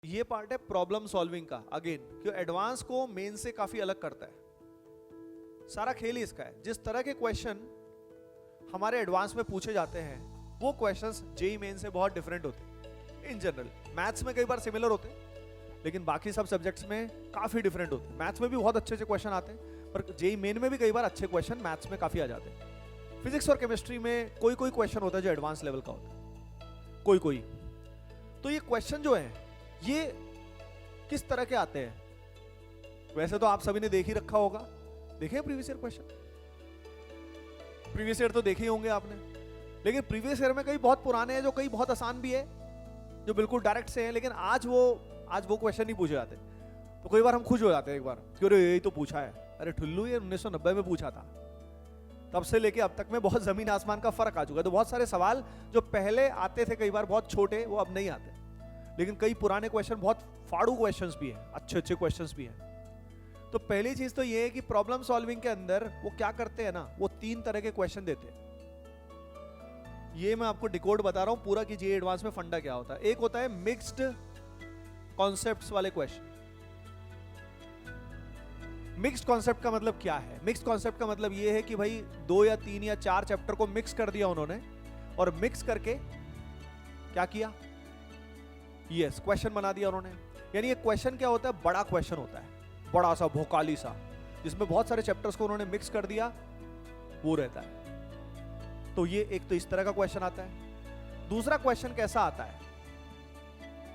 ये पार्ट है problem solving का। अगेन क्यों एडवांस को मेन से काफी अलग करता है। सारा खेल ही इसका है। जिस तरह के क्वेश्चन हमारे एडवांस में पूछे जाते हैं वो क्वेश्चंस जेई मेन से बहुत डिफरेंट होते हैं। इन जनरल मैथ्स में कई बार सिमिलर होते हैं लेकिन बाकी सब सब्जेक्ट्स में काफी डिफरेंट होते हैं। मैथ्स में भी बहुत अच्छे क्वेश्चन आते हैं पर जेई मेन में भी कई बार अच्छे क्वेश्चन मैथ्स में काफी आ जाते हैं। फिजिक्स और केमिस्ट्री में कोई कोई क्वेश्चन होता है जो एडवांस लेवल का होता है, कोई कोई। तो ये क्वेश्चन जो है ये किस तरह के आते हैं? वैसे तो आप सभी ने देख ही रखा होगा, देखे previous year question, previous year तो देखे ही होंगे आपने। लेकिन प्रीवियस ईयर में कई बहुत पुराने हैं जो कई बहुत आसान भी है जो बिल्कुल डायरेक्ट से हैं, लेकिन आज वो क्वेश्चन नहीं पूछे जाते। तो कई बार हम खुश हो जाते हैं एक बार कि अरे यही तो पूछा है, अरे ठुल्लू ये 1990 में पूछा था। तब से लेके अब तक में बहुत जमीन आसमान का फर्क आ चुका है। तो बहुत सारे सवाल जो पहले आते थे कई बार बहुत छोटे वो अब नहीं आते, लेकिन कई पुराने क्वेश्चन बहुत फाड़ू क्वेश्चंस भी हैं, अच्छे अच्छे क्वेश्चंस भी हैं। तो पहली चीज तो ये है कि प्रॉब्लम सॉल्विंग के अंदर वो क्या करते हैं ना, वो 3 तरह के क्वेश्चन देते हैं। ये मैं आपको डिकोड बता रहा हूं पूरा कि जेईई एडवांस में फंडा क्या होता है। एक होता है मिक्स्ड कॉन्सेप्ट्स वाले क्वेश्चन। मिक्स्ड कॉन्सेप्ट का मतलब क्या है? मिक्स्ड कॉन्सेप्ट का मतलब ये है कि भाई 2 या 3 या 4 चैप्टर को मिक्स कर दिया उन्होंने और मिक्स करके क्या किया, यस क्वेश्चन बना दिया उन्होंने। यानी ये क्वेश्चन क्या होता है, बड़ा क्वेश्चन होता है, बड़ा सा भोकाली सा, जिसमें बहुत सारे चैप्टर्स को उन्होंने मिक्स कर दिया, वो रहता है। तो ये एक तो इस तरह का क्वेश्चन आता है। दूसरा क्वेश्चन कैसा आता है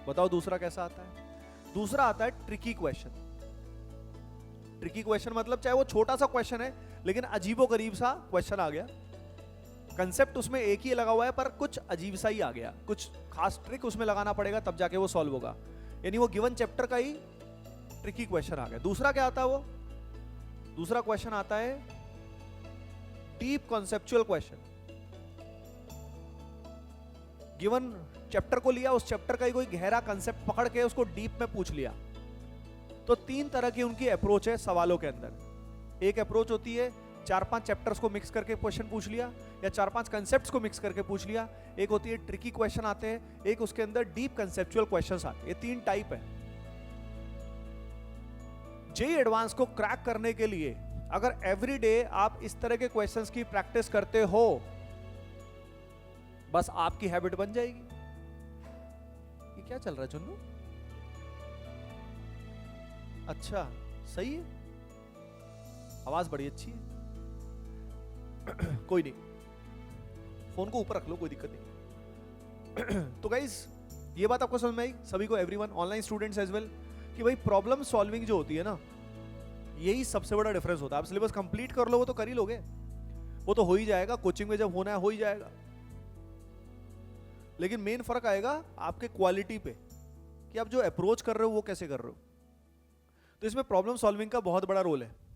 बताओ? दूसरा कैसा आता है? दूसरा आता है ट्रिकी क्वेश्चन। ट्रिकी क्वेश्चन मतलब चाहे वो छोटा सा क्वेश्चन है लेकिन अजीबोगरीब सा क्वेश्चन आ गया, कंसेप्ट उसमें एक ही लगा हुआ है पर कुछ अजीब सा ही आ गया, कुछ खास ट्रिक उसमें लगाना पड़ेगा तब जाके वो सॉल्व होगा। यानी वो गिवन चैप्टर का ही ट्रिकी क्वेश्चन आ गया। दूसरा क्या आता है? वो दूसरा क्वेश्चन आता है deep conceptual question. Given chapter को लिया, उस चैप्टर का ही कोई गहरा कंसेप्ट पकड़ के उसको डीप में पूछ लिया। तो 3 तरह की उनकी अप्रोच है सवालों के अंदर। एक अप्रोच होती है 4-5 चैप्टर्स को मिक्स करके क्वेश्चन पूछ लिया या 4-5 कंसेप्ट्स को मिक्स करके पूछ लिया। एक होती है ट्रिकी क्वेश्चन आते हैं, एक उसके अंदर डीप कंसेप्चुअल क्वेश्चंस आते हैं। ये 3 टाइप है। जेईई एडवांस को क्रैक करने के लिए अगर एवरीडे आप इस तरह के क्वेश्चंस की प्रैक्टिस करते हो बस आपकी हैबिट बन जाएगी। ये क्या चल रहा है चुन्नू? अच्छा सही है, आवाज बड़ी अच्छी है। कोई नहीं, फोन को ऊपर रख लो, कोई दिक्कत नहीं। तो गाइस ये बात आपको समझ में आई सभी को, everyone, online students as well, कि भाई प्रॉब्लम सॉल्विंग जो होती है ना यही सबसे बड़ा डिफरेंस होता है। आप सिलेबस कंप्लीट कर लो वो तो कर ही लोगे, वो तो हो ही जाएगा, कोचिंग में जब होना है हो ही जाएगा। लेकिन मेन फर्क आएगा आपके क्वालिटी पे कि आप जो अप्रोच कर रहे हो वो कैसे कर रहे हो। तो इसमें प्रॉब्लम सॉल्विंग का बहुत बड़ा रोल है।